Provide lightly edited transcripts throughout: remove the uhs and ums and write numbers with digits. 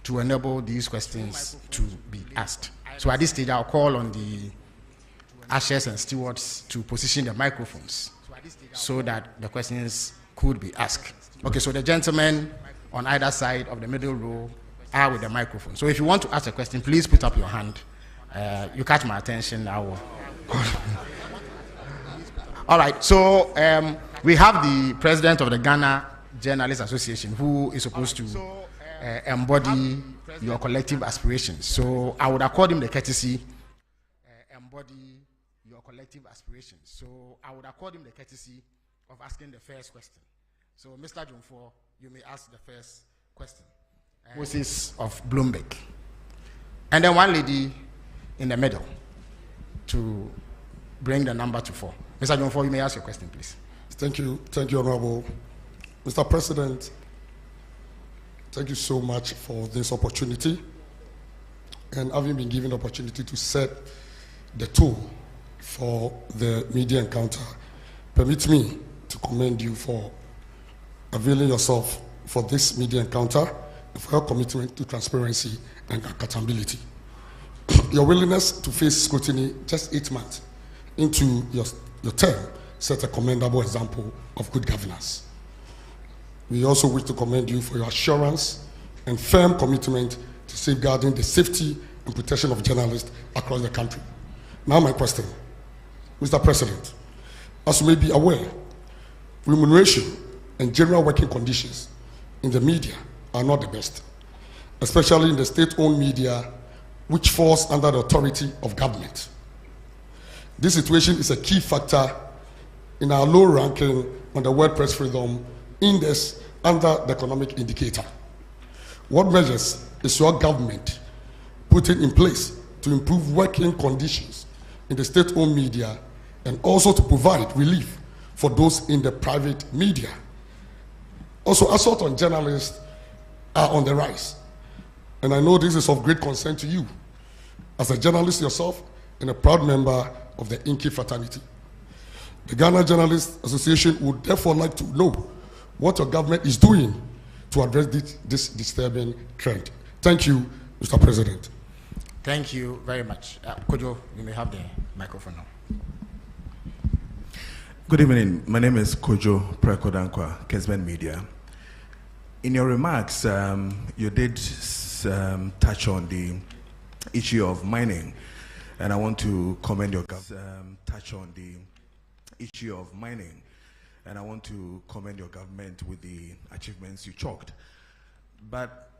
to enable these questions to be asked. So at this stage, I'll call on the ushers and stewards to position the microphones so that the questions could be asked. Okay, so the gentlemen on either side of the middle row are with the microphone. So if you want to ask a question, please put up your hand. You catch my attention, I will call. All right, so we have the president of the Ghana Journalists Association who is supposed to embody your collective aspirations. So I would accord him the courtesy of asking the first question. So Mr. Jumfo, you may ask the first question. Moses of Bloomberg. And then one lady in the middle to bring the number to 4. Mr. Jumfo, you may ask your question, please. Thank you, Honorable. Mr. President, thank you so much for this opportunity and having been given the opportunity to set the tone for the media encounter. Permit me to commend you for availing yourself for this media encounter and for your commitment to transparency and accountability. Your willingness to face scrutiny just 8 months into your term set a commendable example of good governance. We also wish to commend you for your assurance and firm commitment to safeguarding the safety and protection of journalists across the country. Now my question, Mr. President, as you may be aware, remuneration and general working conditions in the media are not the best, especially in the state-owned media, which falls under the authority of government. This situation is a key factor in our low ranking on the World Press Freedom Index under the economic indicator. What measures is your government putting in place to improve working conditions in the state-owned media and also to provide relief for those in the private media? Also, assault on journalists are on the rise. And I know this is of great concern to you as a journalist yourself and a proud member of the Inky fraternity. The Ghana Journalists Association would therefore like to know what your government is doing to address this disturbing trend. Thank you, Mr. President. Thank you very much. Kojo, you may have the microphone now. Good evening. My name is Kojo Prekodankwa, Kesben Media. In your remarks, you did touch on the issue of mining, and I want to commend your government. And I want to commend your government with the achievements you chalked. But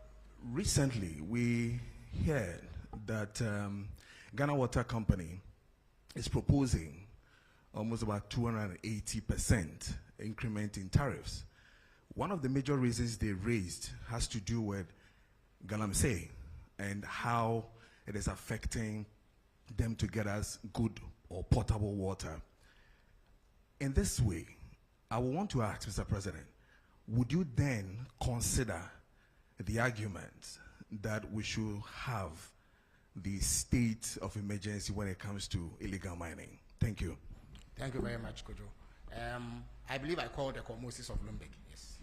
recently, we heard that Ghana Water Company is proposing almost about 280% increment in tariffs. One of the major reasons they raised has to do with Galamsey and how it is affecting them to get us good or potable water. In this way, I would want to ask, Mr. President, would you then consider the argument that we should have the state of emergency when it comes to illegal mining? Thank you. Thank you very much, Kojo. I believe I called the Moses of Bloomberg. Yes.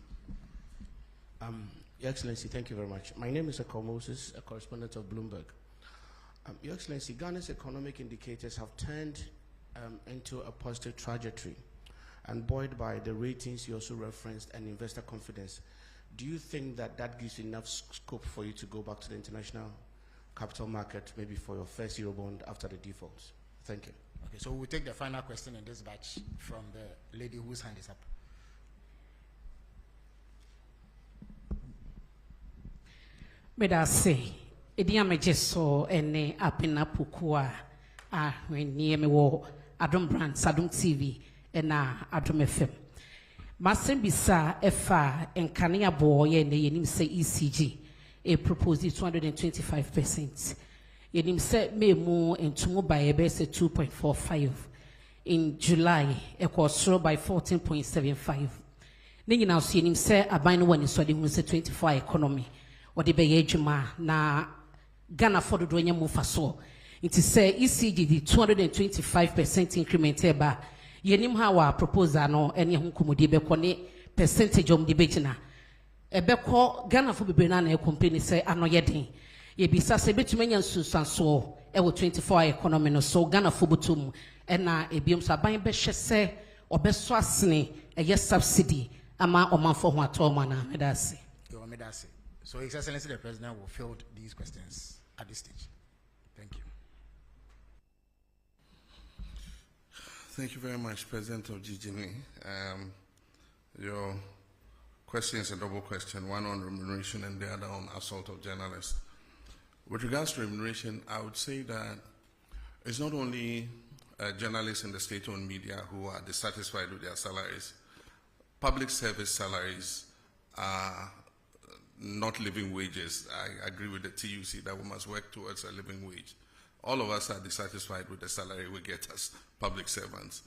Your Excellency, thank you very much. My name is Akol Moses, a correspondent of Bloomberg. Your Excellency, Ghana's economic indicators have turned into a positive trajectory, and buoyed by the ratings you also referenced and investor confidence. Do you think that that gives enough scope for you to go back to the international capital market, maybe for your first Eurobond after the defaults? Thank you. Okay, so we'll take the final question in this batch from the lady whose hand is up. Medase, Ediame Jeso ene apina pukua when near me wo Adam Brand, Sadum TV, and Adam FM. Masembisa Efa and Kania boy and the Yenim say ECG, a proposed 225%. Yenim said me more and tomorrow by a base 2.45. In July, it was slow by 14.75. Then now see him say a bind one is so the 24 economy. What the Bayejuma na Ghana for the Duenya Mufaso. It is say ECG the 225% increment eba. Yenim hawa proposal no any hunkumudi be kone percentage of debate na. ebeko Ghana fo bebre na company say ano yeden ye bisa say betuma nya nsusanso e wo 24 economy no so Ghana fo botum e na ebiom saban be hye se obeso asene eye subsidy ama omanfo ho atoma na medase. So His Excellency the President will field these questions at this stage. Thank you. Thank you very much, President of GGME. Your question is a double question, one on remuneration and the other on assault of journalists. With regards to remuneration, I would say that it's not only journalists in the state-owned media who are dissatisfied with their salaries. Public service salaries are not living wages. I agree with the TUC that we must work towards a living wage. All of us are dissatisfied with the salary we get as public servants.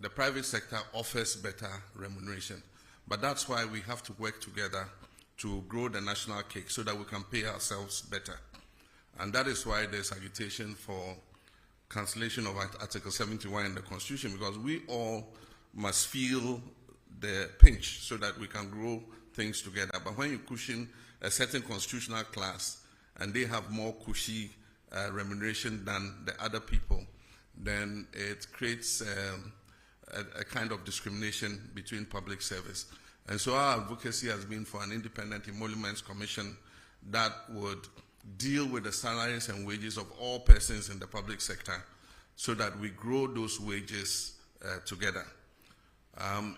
The private sector offers better remuneration, but that's why we have to work together to grow the national cake so that we can pay ourselves better. And that is why there's agitation for cancellation of Article 71 in the Constitution, because we all must feel the pinch so that we can grow things together. But when you cushion a certain constitutional class and they have more cushy remuneration than the other people, then it creates a kind of discrimination between public service. And so our advocacy has been for an independent emoluments commission that would deal with the salaries and wages of all persons in the public sector so that we grow those wages together.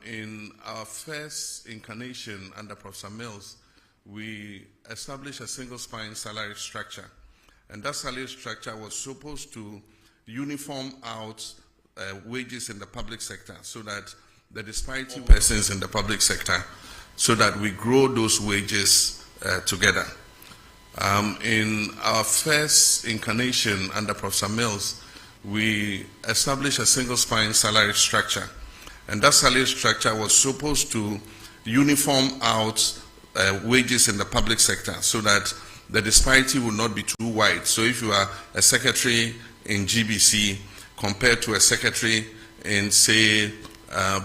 In our first incarnation under Professor Mills, we established a single spine salary structure. And that salary structure was supposed to uniform out wages in the public sector so that the disparity persons in the public sector, so that we grow those wages together. In our first incarnation under Professor Mills, we established a single spine salary structure. And that salary structure was supposed to uniform out wages in the public sector so that the disparity would not be too wide. So if you are a secretary in GBC compared to a secretary in, say,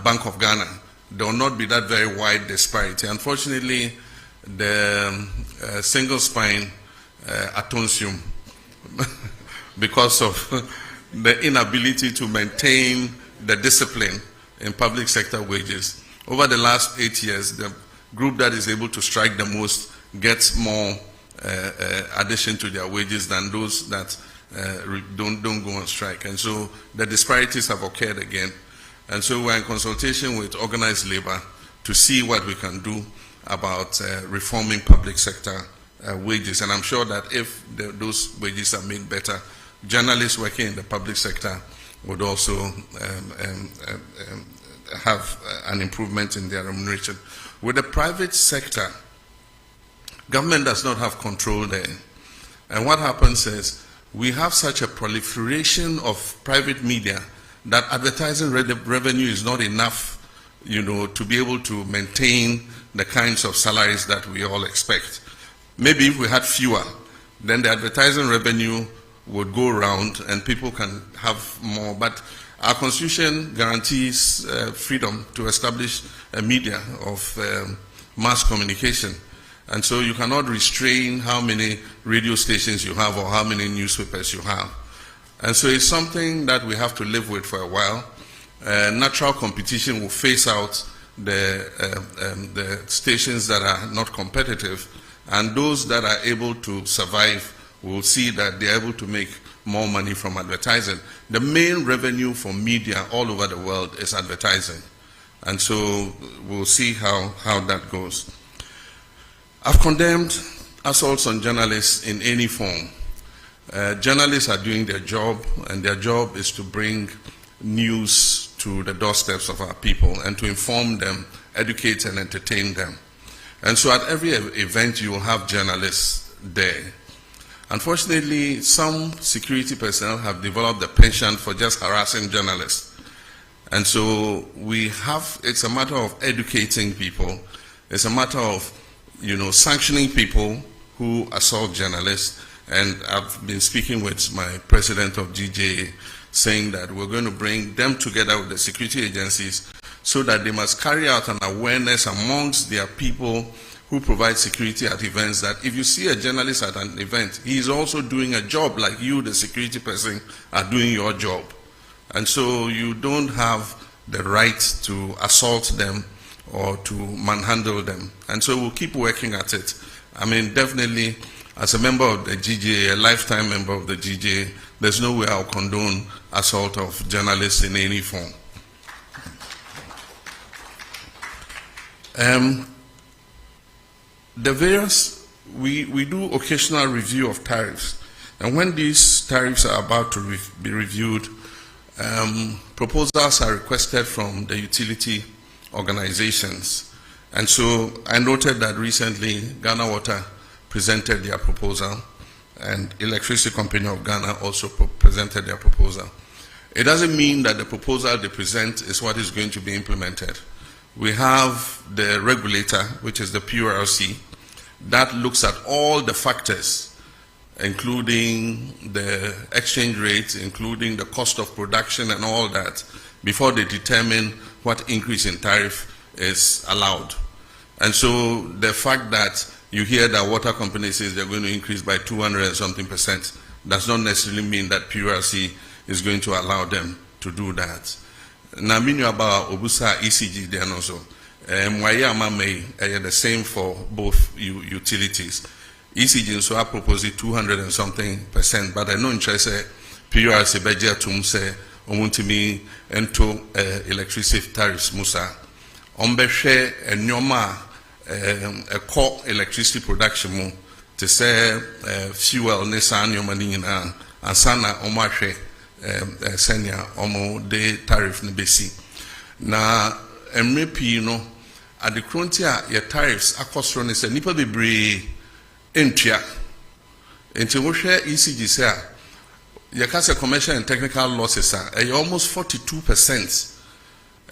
Bank of Ghana, there will not be that very wide disparity. Unfortunately, the single spine atonsium, because of the inability to maintain the discipline in public sector wages. Over the last 8 years, the group that is able to strike the most gets more addition to their wages than those that don't go on strike. And so the disparities have occurred again. And so we're in consultation with organized labor to see what we can do about reforming public sector wages. And I'm sure that if those wages are made better, journalists working in the public sector would also have an improvement in their remuneration. With the private sector, government does not have control there. And what happens is we have such a proliferation of private media that advertising revenue is not enough, to be able to maintain the kinds of salaries that we all expect. Maybe if we had fewer, then the advertising revenue would go around and people can have more. But our constitution guarantees freedom to establish a media of mass communication. And so you cannot restrain how many radio stations you have or how many newspapers you have. And so it's something that we have to live with for a while. Natural competition will phase out the stations that are not competitive, and those that are able to survive will see that they're able to make more money from advertising. The main revenue for media all over the world is advertising. And so we'll see how that goes. I've condemned assaults on journalists in any form. Journalists are doing their job, and their job is to bring news to the doorsteps of our people and to inform them, educate and entertain them. And so at every event you will have journalists there. Unfortunately, some security personnel have developed a penchant for just harassing journalists. And so it's a matter of educating people. It's a matter of, sanctioning people who assault journalists. And I've been speaking with my president of GJA, saying that we're going to bring them together with the security agencies so that they must carry out an awareness amongst their people who provides security at events that if you see a journalist at an event, he is also doing a job like you, the security person, are doing your job. And so you don't have the right to assault them or to manhandle them. And so we'll keep working at it. I mean, definitely, as a member of the GJA, a lifetime member of the GJA, there's no way I'll condone assault of journalists in any form. We do occasional review of tariffs. And when these tariffs are about to be reviewed, proposals are requested from the utility organizations. And so I noted that recently Ghana Water presented their proposal, and Electricity Company of Ghana also presented their proposal. It doesn't mean that the proposal they present is what is going to be implemented. We have the regulator, which is the PURC, that looks at all the factors, including the exchange rates, including the cost of production and all that, before they determine what increase in tariff is allowed. And so the fact that you hear that water company says they're going to increase by 200 and something percent does not necessarily mean that PURC is going to allow them to do that. Now, meaning about Obusa ECG then also, the same for both utilities. ECG so I propose 200 and something percent, but I know interest PURC budget to say omuntimi into electricity tariffs musa. Ombeshe nyoma a core electricity production mu to say fuel nesan nyoma ni nyina ansana omahwe senior omo de tariff ne besi na MRP no at the frontier your tariffs akosro ne say nipa bebre entua enti wo hwe ECG say your case commercial and technical losses are almost 42%.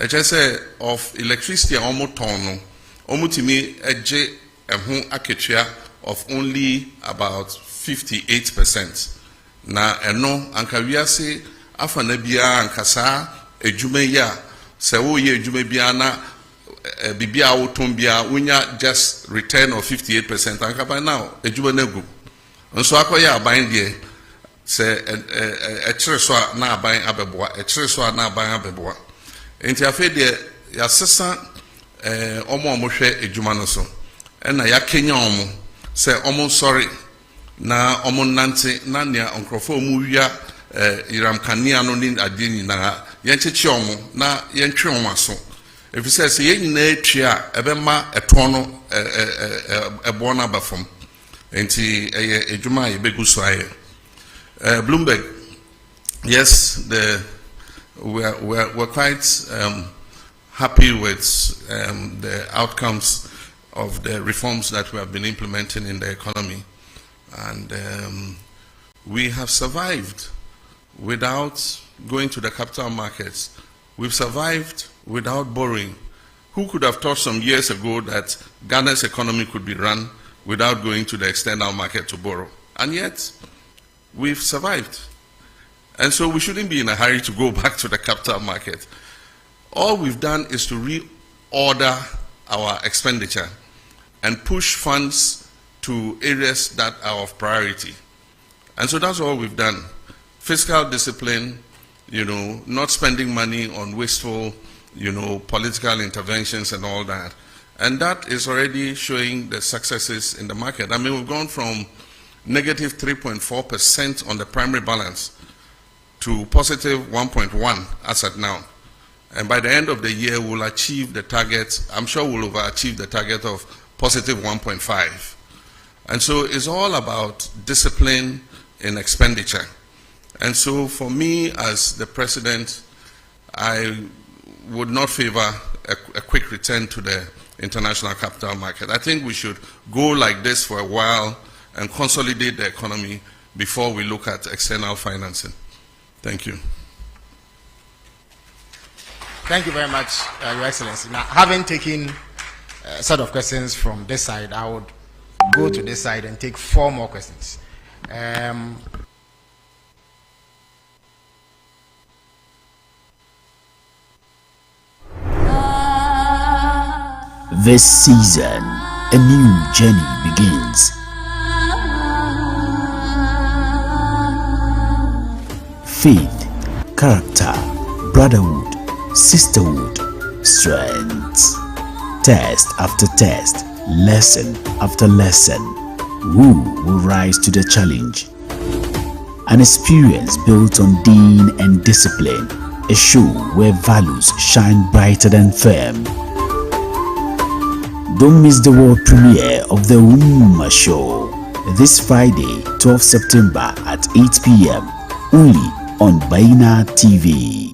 I just say of electricity almost ton almost to me eje ehun aketua of only about 58%. Na eno anka wiase afa na bia ankasa edwuma ya se wo ye edwuma bia na bibia wo ton bia wonya just return of 58% anka by now edwuma na gu nso akoya aban de se ekire so na aban abeboa ekire so na aban abeboa enti afi de ya sesa omo hwe edwuma no so na ya kenya omo se omo sorry na omo nante na nia onkrofo mu wia iram kania no ni ade nyina yencheche omo na yentwe omo aso efise se yen na etwa ebema eton no ebo na bafom enti ejuma yebegu so aye Bloomberg, yes, we're quite happy with the outcomes of the reforms that we have been implementing in the economy. And we have survived without going to the capital markets. We've survived without borrowing. Who could have thought some years ago that Ghana's economy could be run without going to the external market to borrow? And yet, we've survived. And so we shouldn't be in a hurry to go back to the capital market. All we've done is to reorder our expenditure and push funds to areas that are of priority. And so that's all we've done. Fiscal discipline, not spending money on wasteful, political interventions and all that. And that is already showing the successes in the market. I mean, we've gone from negative 3.4% on the primary balance to positive 1.1 as at now. And by the end of the year, we'll achieve the target. I'm sure we'll overachieve the target of positive 1.5. And so it's all about discipline in expenditure. And so for me as the president, I would not favor a quick return to the international capital market. I think we should go like this for a while and consolidate the economy before we look at external financing. Thank you. Thank you very much, Your Excellency. Now, having taken a set of questions from this side, I would go to this side and take 4 more questions. This season, a new journey begins. Faith, character, brotherhood, sisterhood, strength. Test after test, lesson after lesson. Who will rise to the challenge? An experience built on din and discipline. A show where values shine brighter than firm. Don't miss the world premiere of the Ummah Show this Friday, 12 September at 8 p.m. only on Baina TV.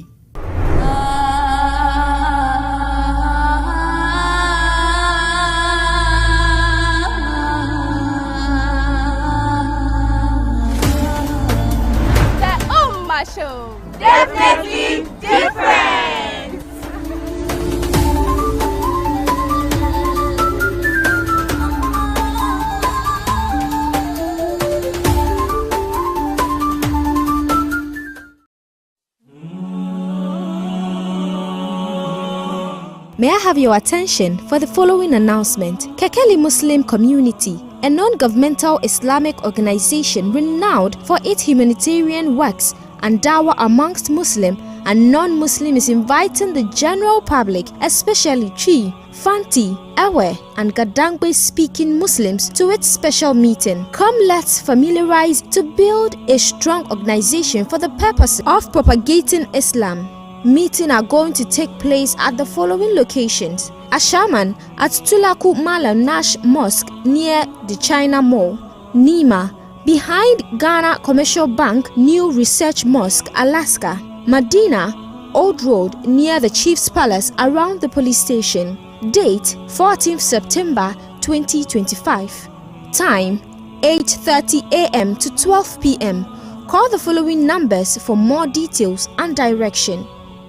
Show. Definitely different. May I have your attention for the following announcement? Kekeli Muslim Community, a non-governmental Islamic organization renowned for its humanitarian works and dawah amongst Muslim and non-Muslim, is inviting the general public, especially Chi, Fanti, Ewe and Gadangbe speaking Muslims to its special meeting. Come, let's familiarize to build a strong organization for the purpose of propagating Islam. Meetings are going to take place at the following locations: Ashaman at Tulaku Mala Nash Mosque near the China Mall, Nima behind Ghana Commercial Bank New Research Mosque, Alaska, Medina, Old Road near the Chief's Palace around the police station. Date 14th September 2025. Time 8:30 a.m. to 12 p.m. Call the following numbers for more details and direction: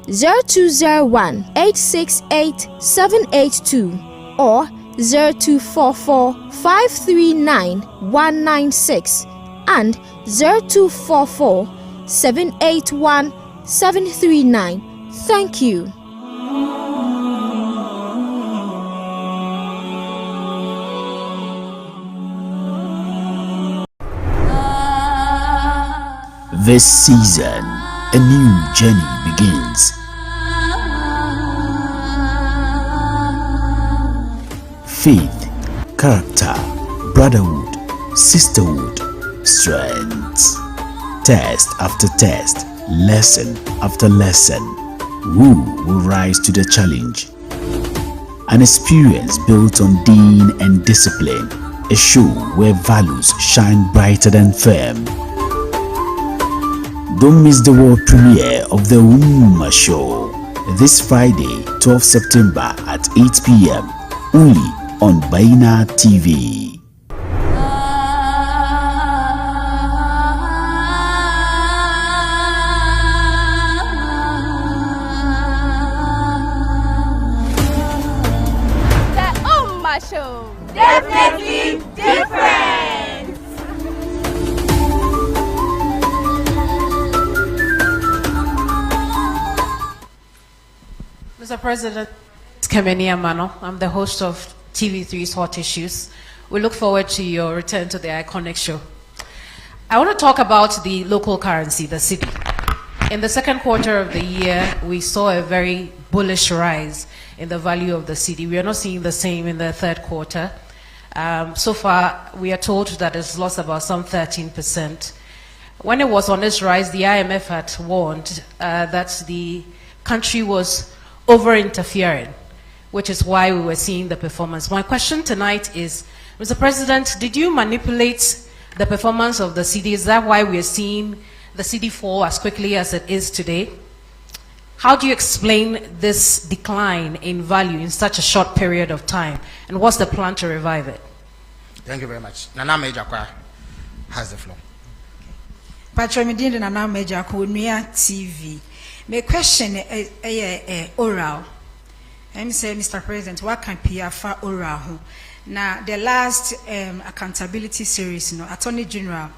0201 868 782 or 0244 539 196 and 0244 781 739. Thank you. This season, a new journey begins. Faith, character, brotherhood, sisterhood, strength. Test after test, lesson after lesson. Who will rise to the challenge? An experience built on din and discipline. A show where values shine brighter than firm. Don't miss the world premiere of the Ummah Show this Friday, 12 September at 8 p.m. only on Baina TV. The Ummah Show. Definitely different. Mr. President, Kemenia Mano, I'm the host of TV3's Hot Issues. We look forward to your return to the iconic show. I want to talk about the local currency, the cedi. In the second quarter of the year, we saw a very bullish rise in the value of the cedi. We are not seeing the same in the third quarter. So far, we are told that it's lost about some 13%. When it was on its rise, the IMF had warned that the country was over-interfering, which is why we were seeing the performance. My question tonight is, Mr. President, did you manipulate the performance of the cedi? Is that why we are seeing the cedi fall as quickly as it is today? How do you explain this decline in value in such a short period of time? And what's the plan to revive it? Thank you very much. Nana Mejakwa has the floor. Patron Nana Mejakwa, TV. My question is oral. And say, Mr. President, what can PFA oral? Now, the last accountability series, Attorney General,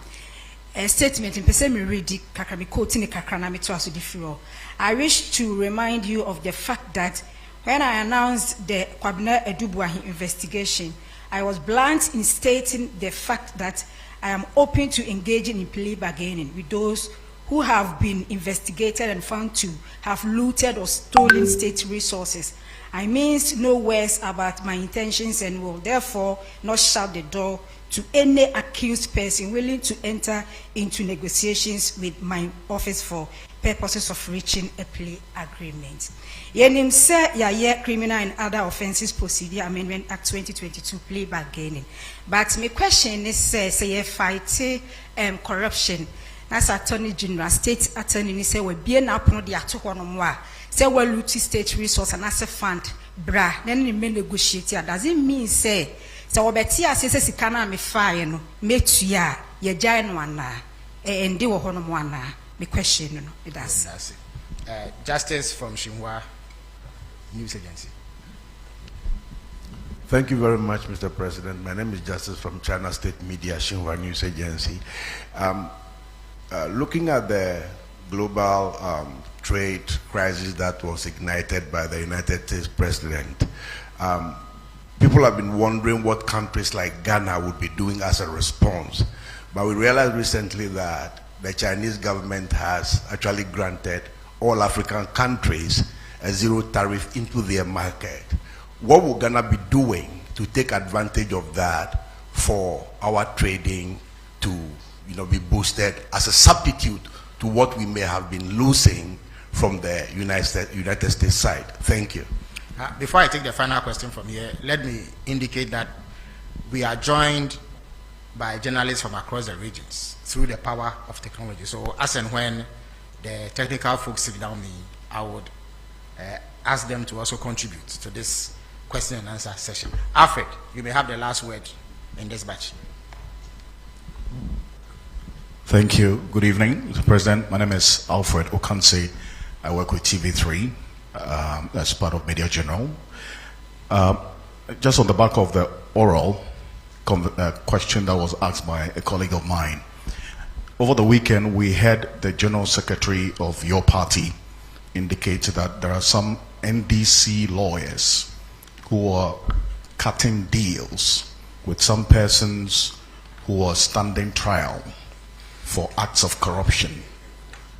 a statement in Pesemi Redi Kakami quoting Kakranami to us with I wish to remind you of the fact that when I announced the Kwabena Edubwahi investigation, I was blunt in stating the fact that I am open to engaging in plea bargaining with those who have been investigated and found to have looted or stolen state resources. I means no words about my intentions and will therefore not shut the door to any accused person willing to enter into negotiations with my office for purposes of reaching a plea agreement. Yenim se ya Criminal and Other Offences Procedure Amendment Act 2022 plea bargaining. But my question is say you fight corruption. That's Attorney General, State Attorney say we be na pono de ato ho no mo a say we loot state resource and as a fund bra then we negotiate. Does it mean say we beti asese sika na me fire no metua ye gyan no ana ndi wo ho no mo ana. My question, it does. Justice from Shinhua News Agency. Thank you very much, Mr. President. My name is Justice from China State Media, Shinhua News Agency. Looking at the global trade crisis that was ignited by the United States President, people have been wondering what countries like Ghana would be doing as a response. But we realized recently that the Chinese government has actually granted all African countries a zero tariff into their market. What will Ghana be doing to take advantage of that for our trading to be boosted as a substitute to what we may have been losing from the United States side? Thank you. Before I take the final question from here, let me indicate that we are joined by journalists from across the regions through the power of technology. So as and when the technical folks sit down me, I would ask them to also contribute to this question and answer session. Alfred, you may have the last word in this batch. Thank you. Good evening, Mr. President. My name is Alfred Okanse. I work with TV3 as part of Media General. Just on the back of the oral question that was asked by a colleague of mine. Over the weekend, we had the General Secretary of your party indicate that there are some NDC lawyers who are cutting deals with some persons who are standing trial for acts of corruption.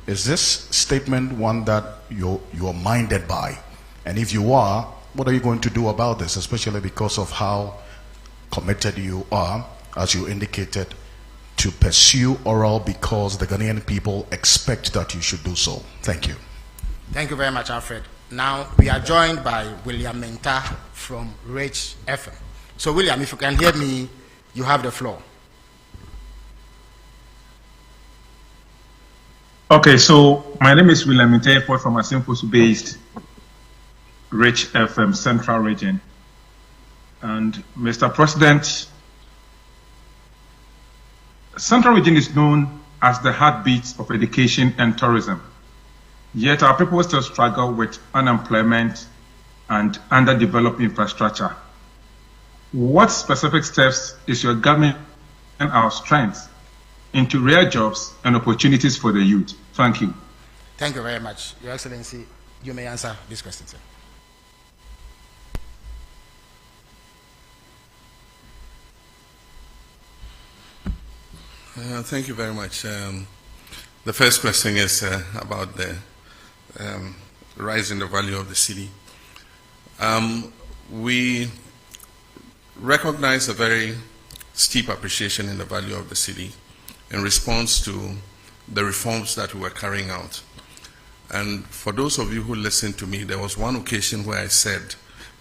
Is this statement one that you're minded by? And if you are, what are you going to do about this, especially because of how committed you are, as you indicated, to pursue oral because the Ghanaian people expect that you should do so? Thank you. Thank you very much, Alfred. Now we are joined by William Menta from Rich FM. So William, if you can hear me, you have the floor. Okay, so my name is William Menta from a Asimposu-based Rich FM Central Region. And Mr. President, Central Region is known as the heartbeat of education and tourism. Yet our people still struggle with unemployment and underdeveloped infrastructure. What specific steps is your government and our strength into real jobs and opportunities for the youth? Thank you. Thank you very much. Your Excellency, you may answer this question, sir. Thank you very much. The first question is about the rise in the value of the city. We recognize a very steep appreciation in the value of the city in response to the reforms that we were carrying out. And for those of you who listened to me, there was one occasion where I said,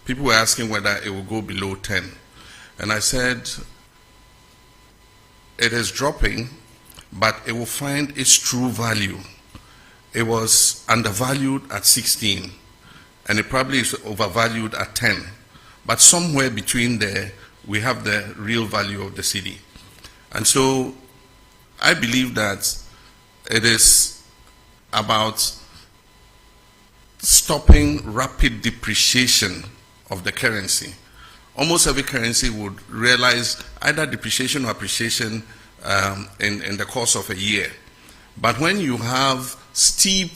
people were asking whether it will go below 10. And I said, it is dropping, but it will find its true value. It was undervalued at 16, and it probably is overvalued at 10. But somewhere between there, we have the real value of the city. And so I believe that it is about stopping rapid depreciation of the currency. Almost every currency would realize either depreciation or appreciation in the course of a year. But when you have steep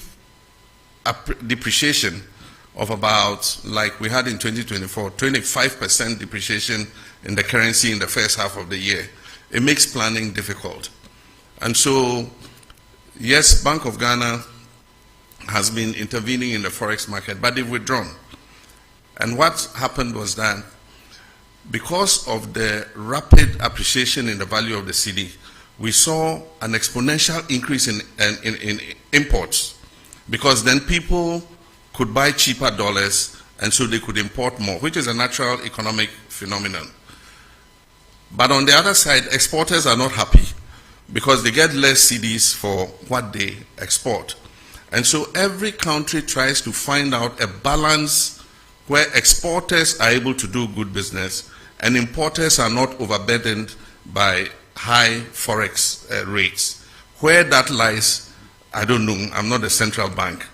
depreciation, of about, like we had in 2024, 25% depreciation in the currency in the first half of the year, it makes planning difficult. And so, yes, Bank of Ghana has been intervening in the forex market, but they've withdrawn. And what happened was that because of the rapid appreciation in the value of the cedi, we saw an exponential increase in imports, because then people could buy cheaper dollars and so they could import more, which is a natural economic phenomenon. But on the other side, exporters are not happy because they get less cedis for what they export. And so every country tries to find out a balance where exporters are able to do good business and importers are not overburdened by high forex rates. Where that lies, I don't know. I'm not a central bank.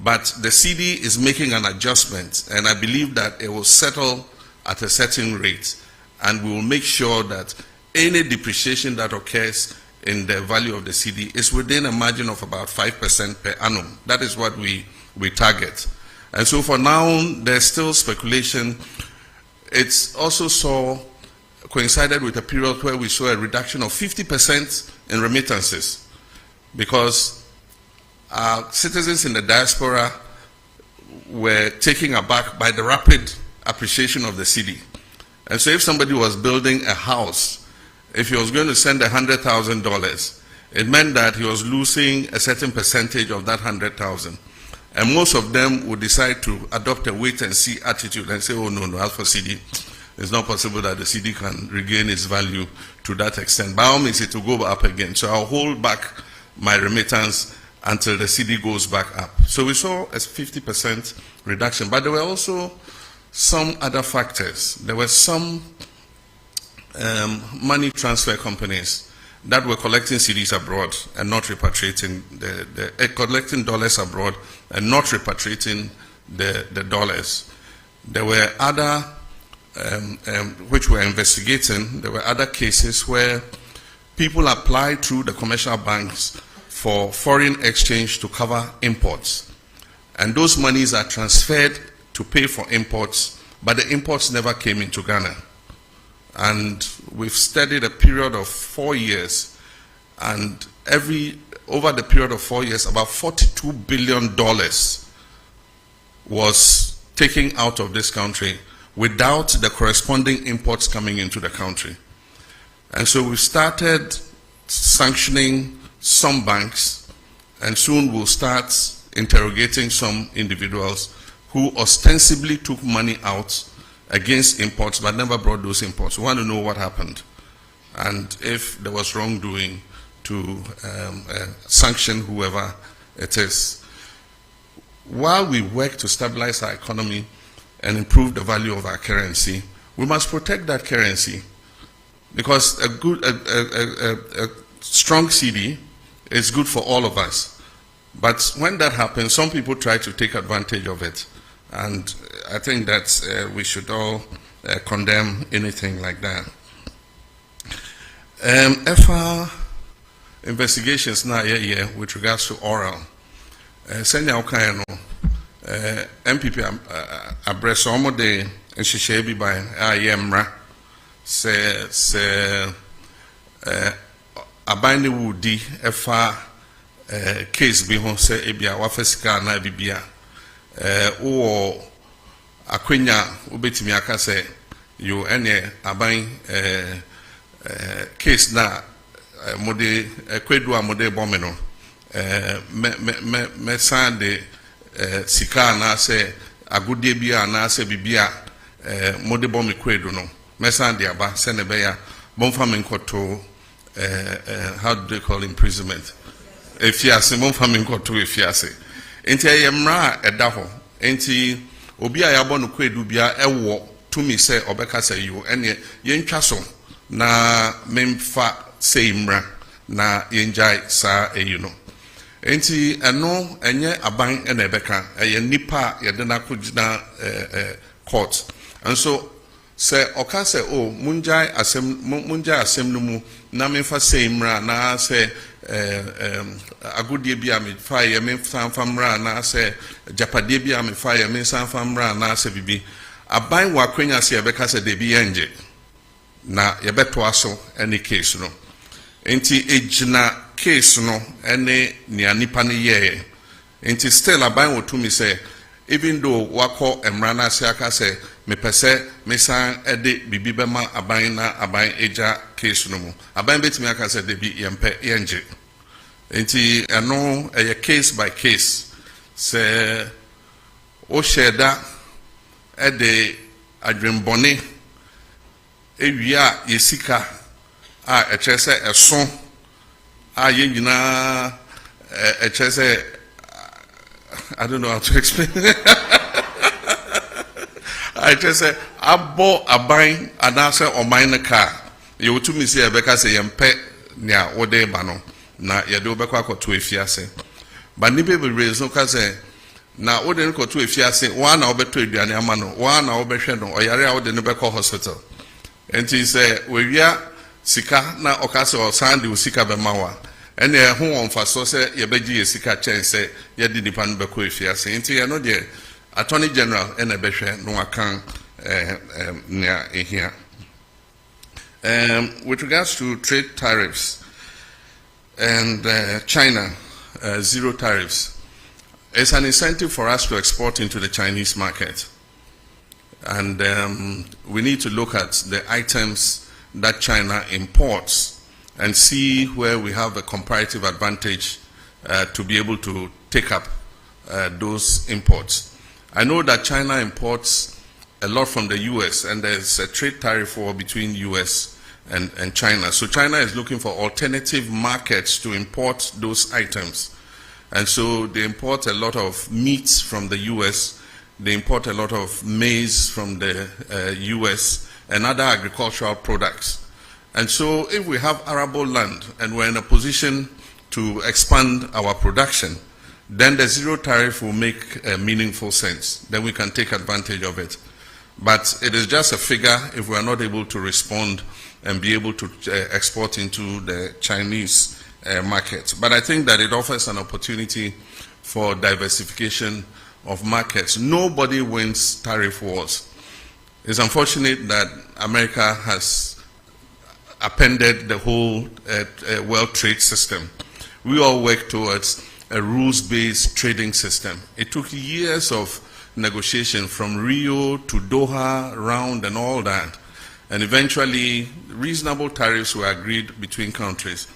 But the cedi is making an adjustment, and I believe that it will settle at a certain rate, and we will make sure that any depreciation that occurs in the value of the cedi is within a margin of about 5% per annum. That is what we target. And so for now, there's still speculation. It's also coincided with a period where we saw a reduction of 50% in remittances, because citizens in the diaspora were taken aback by the rapid appreciation of the cedi. And so if somebody was building a house, if he was going to send $100,000, it meant that he was losing a certain percentage of that 100,000. And most of them would decide to adopt a wait-and-see attitude and say, oh, no, as for cedi, it's not possible that the cedi can regain its value to that extent. By all means, it will go up again. So I'll hold back my remittance until the cedi goes back up. So we saw a 50% reduction. But there were also some other factors. There were some money transfer companies that were collecting cedis abroad and not repatriating collecting dollars abroad and not repatriating the dollars. There were other which we're investigating. There were other cases where people applied through the commercial banks for foreign exchange to cover imports, and those monies are transferred to pay for imports, but the imports never came into Ghana. And we've studied a period of 4 years, and over the period of 4 years, about $42 billion was taken out of this country without the corresponding imports coming into the country. And so we started sanctioning some banks, and soon we'll start interrogating some individuals who ostensibly took money out against imports but never brought those imports. We want to know what happened and if there was wrongdoing to sanction whoever it is. While we work to stabilize our economy and improve the value of our currency, we must protect that currency, because a strong cedi is good for all of us. But when that happens, some people try to take advantage of it. And I think that we should all condemn anything like that. FR investigations now with regards to oral. Senya Okayano, MPP address almost the Shishebi by Ayemra se abine woody FR case be home say ebia wafesika na bibia o akwenya obetimi aka say you ene aban case na mode kwedu amode bomeno me sande sika na say agudie bia na say bibia mode bomi kwedu no me sande aba se ne be ya bomfa menkoto how do they call imprisonment? If you ask him, family got to if you ask it. Enti ayemra edaho. Enti obi ayabo no kwedu bia ewo to me say obeka say you ene yentwa so na memfa say imra na yenjai sa eyuno. Enti eno enye aban ene ebeka eye nipa ye de na kugina court. And so se oka se o munjai asem no mu na memfa semra na se agudie bia me fa ye me famra na se japade bia me fa ye me famra na se bibi aban wa kwanya se ye beka se de bi yenje na ye beto aso any case no enti ejina case no ene ni anipa ne ye enti still aban wo to me say even though wako emra na se aka se me pese me san ede bibi bema aban na aban eja case no mu aban betimi aka se de bi yempe yenje enti eno a case by case se o sheda ede adwembone ewia yesika a echese eso a ye nyina echese I don't know how to explain. I just say, I bought a buying and answer or mine a car. You to me say, Becca say, and pet near or day bano. Na ya do back to a fiase. But Nibe will raise no case. Now, what then go to a fiase, 1 hour between the Anamano, 1 hour between or Yara out the Nebeco hospital. And he say, we are Sika na Ocasa or Sandy Sika Bemawa. And who on for so say ye beji sika chen say ye di nipan be ko efia say nti ye no de Attorney General and a behwe no akan near here. With regards to trade tariffs and China zero tariffs, it's an incentive for us to export into the Chinese market, and we need to look at the items that China imports and see where we have a comparative advantage to be able to take up those imports. I know that China imports a lot from the US, and there's a trade tariff war between US and China. So China is looking for alternative markets to import those items. And so they import a lot of meats from the US, they import a lot of maize from the US, and other agricultural products. And so if we have arable land and we're in a position to expand our production, then the zero tariff will make meaningful sense. Then we can take advantage of it. But it is just a figure if we are not able to respond and be able to export into the Chinese market. But I think that it offers an opportunity for diversification of markets. Nobody wins tariff wars. It's unfortunate that America has appended the whole world trade system. We all work towards a rules-based trading system. It took years of negotiation from Rio to Doha round and all that. And eventually, reasonable tariffs were agreed between countries.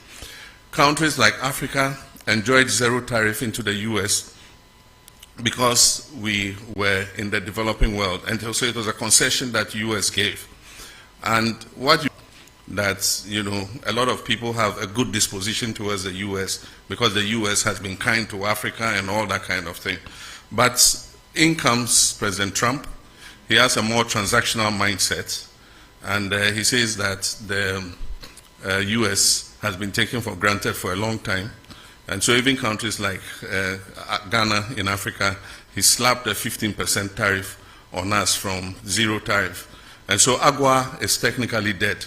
Countries like Africa enjoyed zero tariff into the US because we were in the developing world. And so it was a concession that the US gave. And what you that, you know, a lot of people have a good disposition towards the US because the US has been kind to Africa and all that kind of thing. But in comes President Trump. He has a more transactional mindset, and he says that the US has been taken for granted for a long time. And so even countries like Ghana in Africa, he slapped a 15% tariff on us from zero tariff. And so AGUA is technically dead.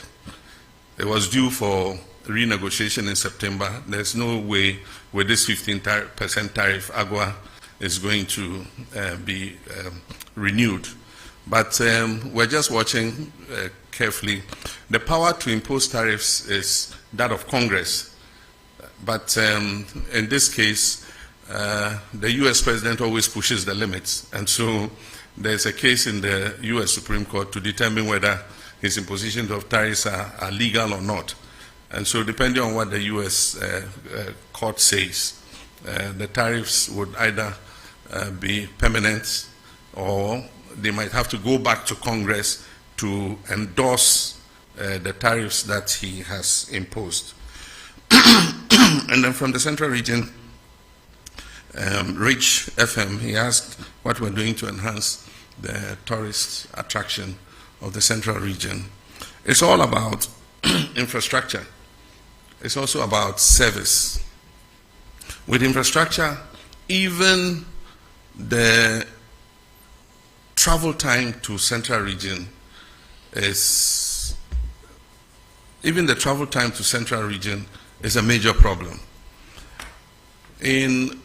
It was due for renegotiation in September. There's no way with this 15% tariff, AGUA is going to be renewed. But we're just watching carefully. The power to impose tariffs is that of Congress. But in this case, the US president always pushes the limits. And so there's a case in the US Supreme Court to determine whether his imposition of tariffs are legal or not. And so depending on what the US court says, the tariffs would either be permanent or they might have to go back to Congress to endorse the tariffs that he has imposed. And then from the Central Region, Rich FM, he asked what we're doing to enhance the tourist attraction of the Central Region. It's all about infrastructure. It's also about service. With infrastructure, even the travel time to Central Region is, even the travel time to central region is a major problem. In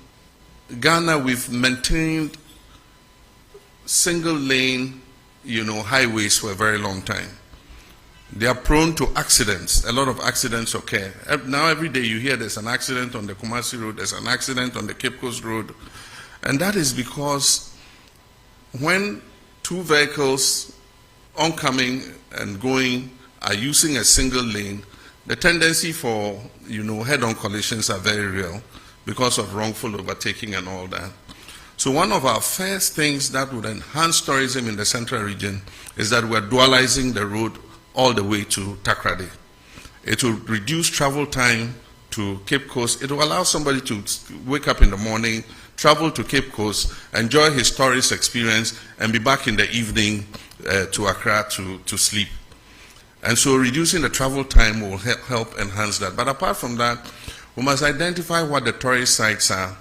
Ghana, we've maintained single lane, highways for a very long time. They are prone to accidents. A lot of accidents occur. Now every day you hear there's an accident on the Kumasi Road, there's an accident on the Cape Coast Road. And that is because when two vehicles oncoming and going are using a single lane, the tendency for, head-on collisions are very real because of wrongful overtaking and all that. So one of our first things that would enhance tourism in the central region is that we're dualizing the road all the way to Takoradi. It will reduce travel time to Cape Coast. It will allow somebody to wake up in the morning, travel to Cape Coast, enjoy his tourist experience, and be back in the evening to Accra to sleep. And so reducing the travel time will help enhance that. But apart from that, we must identify what the tourist sites are,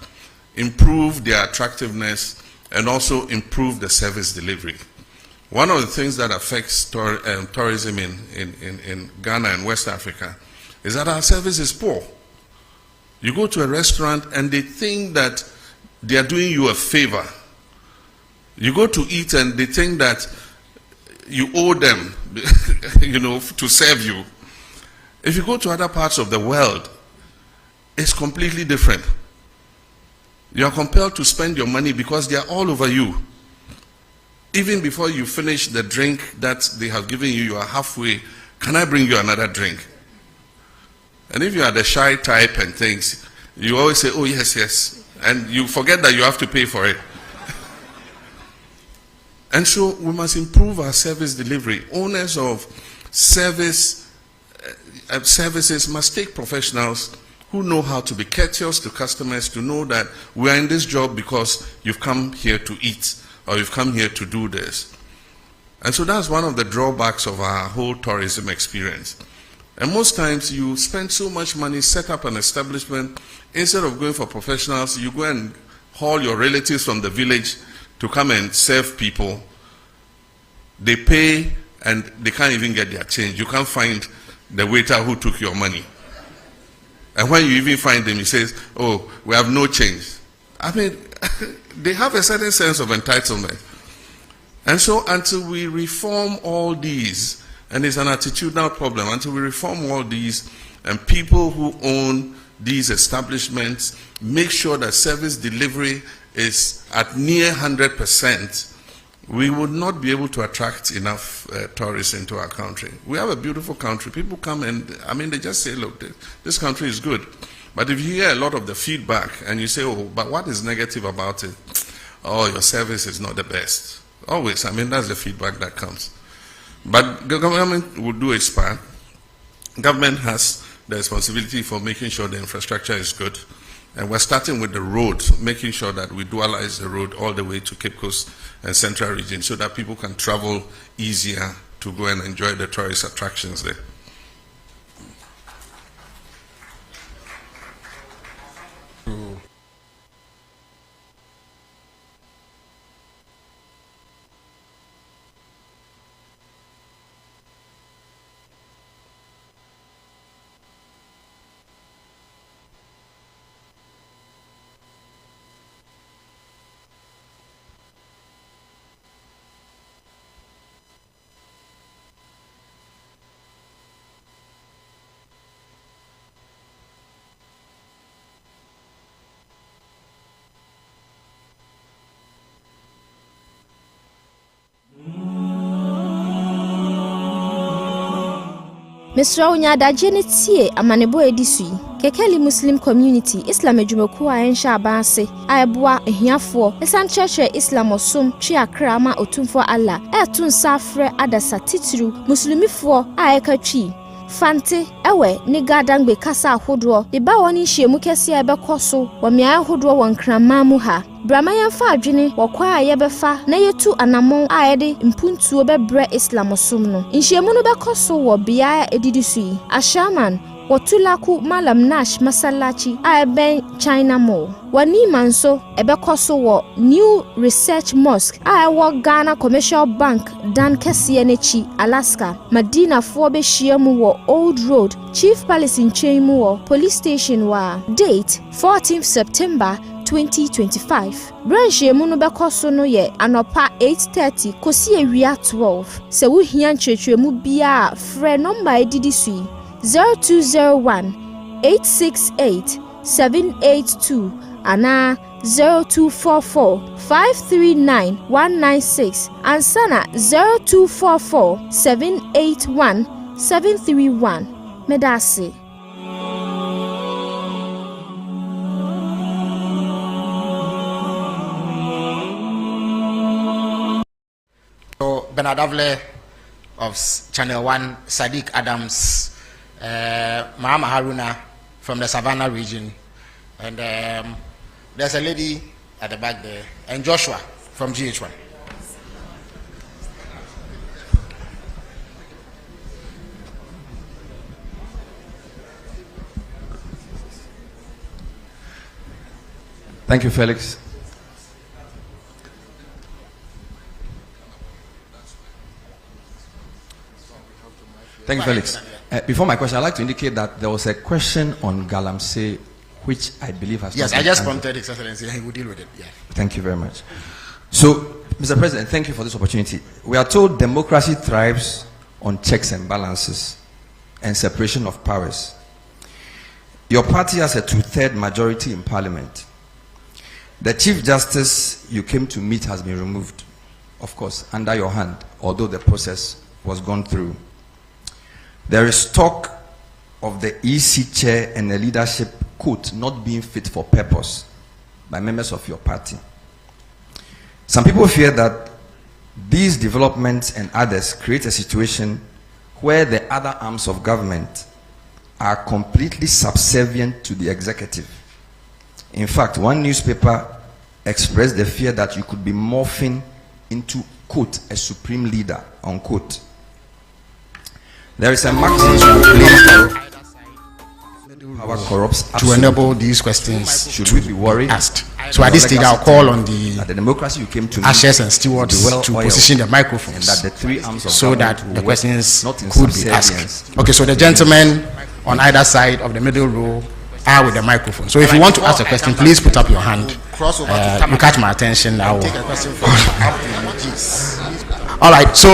improve their attractiveness, and also improve the service delivery. One of the things that affects tourism in Ghana and West Africa is that our service is poor. You go to a restaurant and they think that they are doing you a favor. You go to eat and they think that you owe them, to serve you. If you go to other parts of the world, it's completely different. You are compelled to spend your money because they are all over you. Even before you finish the drink that they have given you, you are halfway. Can I bring you another drink? And if you are the shy type and things, you always say, oh, yes, yes. And you forget that you have to pay for it. And so we must improve our service delivery. Owners of services must take professionals who know how to be courteous to customers, to know that we are in this job because you've come here to eat, or you've come here to do this. And so that's one of the drawbacks of our whole tourism experience. And most times you spend so much money, set up an establishment, instead of going for professionals, you go and haul your relatives from the village to come and serve people. They pay and they can't even get their change. You can't find the waiter who took your money. And when you even find them, he says, oh, we have no change. I mean, they have a certain sense of entitlement. And so until we reform all these, and it's an attitudinal problem, until we reform all these, and people who own these establishments make sure that service delivery is at near 100%, we would not be able to attract enough tourists into our country. We have a beautiful country. People come and, they just say, look, this country is good. But if you hear a lot of the feedback and you say, oh, but what is negative about it? Oh, your service is not the best. Always, that's the feedback that comes. But the government will do its part. Government has the responsibility for making sure the infrastructure is good. And we're starting with the road, making sure that we dualize the road all the way to Cape Coast and Central Region so that people can travel easier to go and enjoy the tourist attractions there. Mr. Onyadaje ne tie amanebo edisu Kekeli Muslim Community Islam adwumaku a ensha abanse ayeboa ehiafo esanchechre Islam osum twi akra ma otumfo Allah etun safre adasa titiru muslimifo a ekatwi Fante ewe ni gadangbe kasa ahodo de ba woni hyiemu kese ebekoso wo mia ahodo won krama mu ha Brama yemfa adwene wokwa yebefa na yetu anamon a yede mpuntuo bebre Islam osum no nhyiemu no bekoso wo bia edidisui Ashaman Otulaku Malam Nash Masalachi Aben China Mall. Wani Manso Ebekoso wo New Research Mosque Awa Ghana Commercial Bank Dan Kesianechi Alaska Madina Fobe Shiamu wo Old Road Chief Palace in Chemu wo Police Station wa date 14th September 2025. Branch Yemuno Bekoso no ye anopa 8:30 kosi ewia 12. Se wo hia nchechemu bia frɛ number edidi sui 0201 868 782 ana 0244 539 196 and sana 0244 781 731. Medasi. Bernard Avle of Channel 1, Sadiq Adams, Mahama Haruna from the Savannah region, and there's a lady at the back there, and Joshua from GH1. Thank you, Felix. Thank you, Felix. Before my question, I'd like to indicate that there was a question on Galamsey, which I believe has Yes, not I been just answered. prompted His Excellency, and he will deal with it. Yeah. Thank you very much. So, Mr. President, thank you for this opportunity. We are told democracy thrives on checks and balances and separation of powers. Your party has a 2/3 majority in Parliament. The Chief Justice you came to meet has been removed, of course, under your hand, although the process was gone through. There is talk of the EC chair and the leadership quote not being fit for purpose by members of your party. Some people fear that these developments and others create a situation where the other arms of government are completely subservient to the executive. In fact, one newspaper expressed the fear that you could be morphing into, quote, a supreme leader, unquote. There is a maximum power corrupts to enable these questions should we be worried? Asked. So at this stage, I'll call on the democracy you came to ushers and stewards to position the microphones and that the three arms of so that the work questions not in could be subservience. asked. Okay, so the gentlemen on either side of the middle row are with the microphone. So if you want to ask a question, please put up your hand. You catch my attention now. All right, so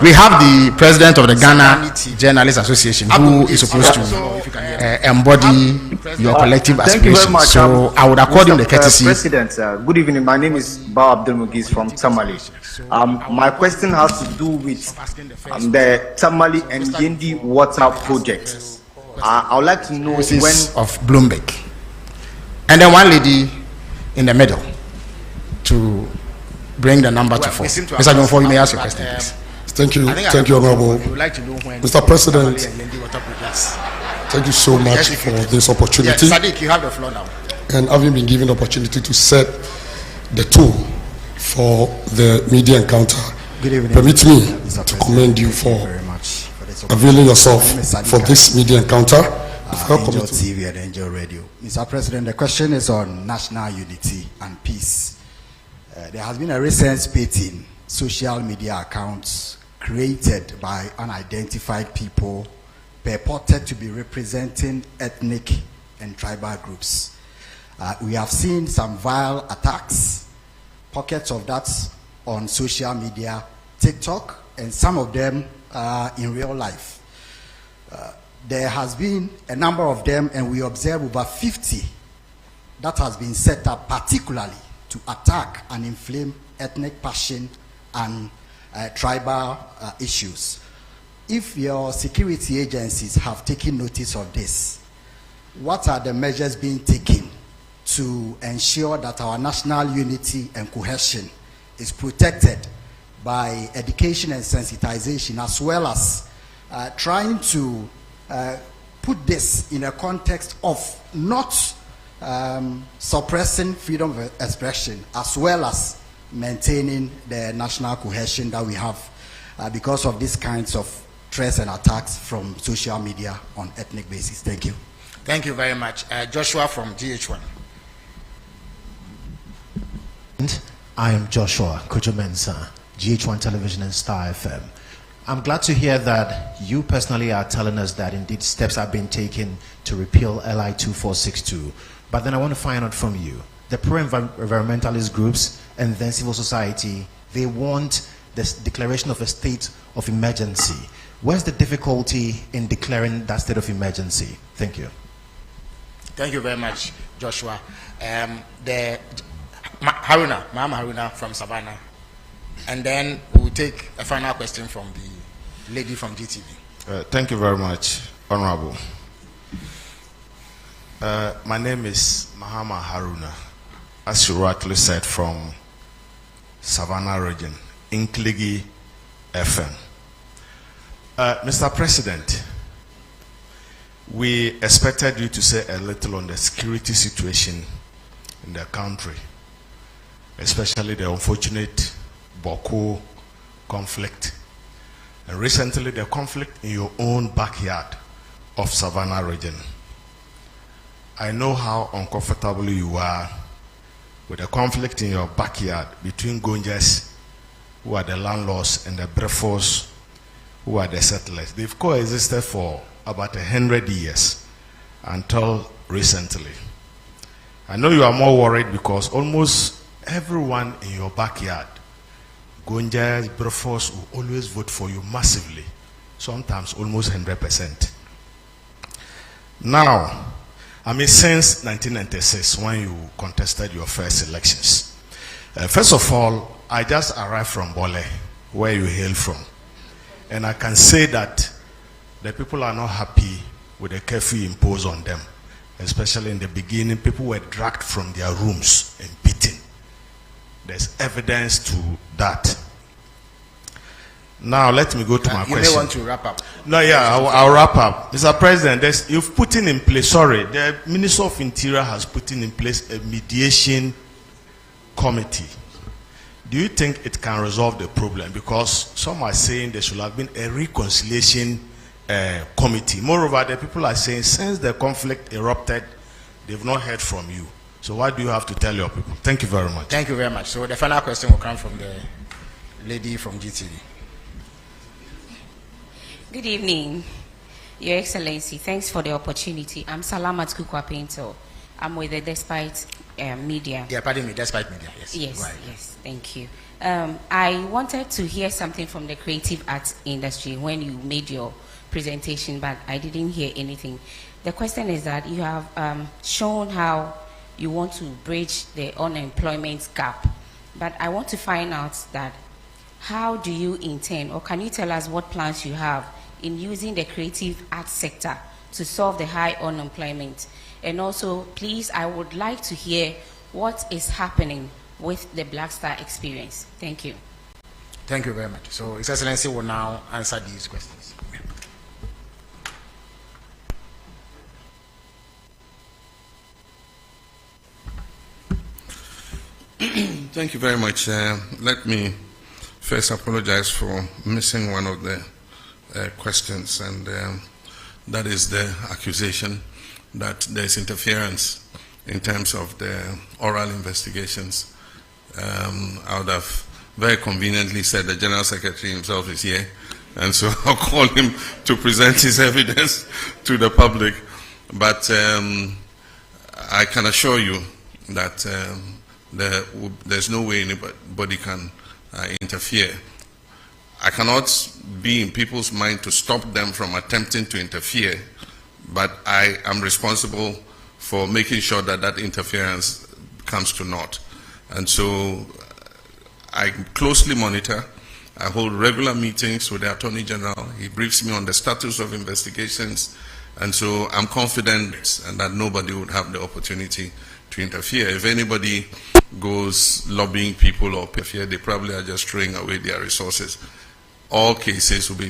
we have the president of the Ghana Journalists Association who is supposed to embody your collective aspirations. So I would accord him the courtesy. President, good evening. My name is Ba Abdul Mugiz from Tamale. My question has to do with the Tamale and Yendi water project. I would like to know when of Bloomberg, and then one lady in the middle to bring the number to 4. Mr. Jonfo, you may ask your question, please. Thank you, Honorable. Mr. President, thank you so much for this opportunity. Yes, Sadiq, you have the floor now. And having been given the opportunity to set the tone for the media encounter, permit me to commend you for availing yourself for this media encounter. Angel TV and Angel Radio. Mr. President, the question is on national unity and peace. There has been a recent spate in social media accounts created by unidentified people purported to be representing ethnic and tribal groups. We have seen some vile attacks, pockets of that on social media, TikTok, and some of them in real life. There has been a number of them, and we observe over 50 that has been set up particularly to attack and inflame ethnic passion and tribal issues. If your security agencies have taken notice of this, what are the measures being taken to ensure that our national unity and cohesion is protected by education and sensitization, as well as trying to put this in a context of not suppressing freedom of expression, as well as maintaining the national cohesion that we have because of these kinds of threats and attacks from social media on ethnic basis? Thank you. Thank you very much. Joshua from GH1. I am Joshua Kujumensa, GH1 Television and Star FM. I'm glad to hear that you personally are telling us that indeed steps have been taken to repeal LI 2462. But then I want to find out from you, the pro-environmentalist groups and then civil society, they want this declaration of a state of emergency. Where's the difficulty in declaring that state of emergency? Thank you. Thank you very much, Joshua. Mama Haruna from Savannah. And then we'll take a final question from the lady from GTV. Thank you very much, Honorable. My name is Mahama Haruna, as you rightly said, from Savannah region, Inkligi FM. Mr. President, we expected you to say a little on the security situation in the country, especially the unfortunate Boko conflict, and recently the conflict in your own backyard of Savannah region. I know how uncomfortable you are with the conflict in your backyard between Gonjas, who are the landlords, and the Brefos, who are the settlers. They've coexisted for about 100 years until recently. I know you are more worried because almost everyone in your backyard, Gonjas, Brefos, will always vote for you massively, sometimes almost 100%. Now, since 1996, when you contested your first elections, first of all, I just arrived from Bole, where you hail from. And I can say that the people are not happy with the curfew imposed on them. Especially in the beginning, people were dragged from their rooms and beaten. There's evidence to that. Now, let me go to my question. You may want to wrap up. No, yeah, I'll wrap up. Mr. President, you've put in place, the Minister of Interior has put in place a mediation committee. Do you think it can resolve the problem? Because some are saying there should have been a reconciliation committee. Moreover, the people are saying since the conflict erupted, they've not heard from you. So what do you have to tell your people? Thank you very much. Thank you very much. So the final question will come from the lady from GTV. Good evening, Your Excellency. Thanks for the opportunity. I'm Salamat Kukwa Pinto. I'm with the Despite Media. Yeah, pardon me, Despite Media, yes. Yes, right. yes, thank you. I wanted to hear something from the creative arts industry when you made your presentation, but I didn't hear anything. The question is that you have shown how you want to bridge the unemployment gap, but I want to find out that how do you intend, or can you tell us what plans you have in using the creative arts sector to solve the high unemployment? And also, please, I would like to hear what is happening with the Black Star experience. Thank you. Thank you very much. So His Excellency will now answer these questions. Thank you very much. Let me first apologize for missing one of the questions, and that is the accusation that there's interference in terms of the oral investigations. I would have very conveniently said the General Secretary himself is here, and so I'll call him to present his evidence to the public. But I can assure you that there's no way anybody can interfere. I cannot be in people's mind to stop them from attempting to interfere, but I am responsible for making sure that that interference comes to naught. And so I closely monitor. I hold regular meetings with the Attorney General. He briefs me on the status of investigations, and so I'm confident that nobody would have the opportunity to interfere. If anybody goes lobbying people or interfere, they probably are just throwing away their resources. All cases will be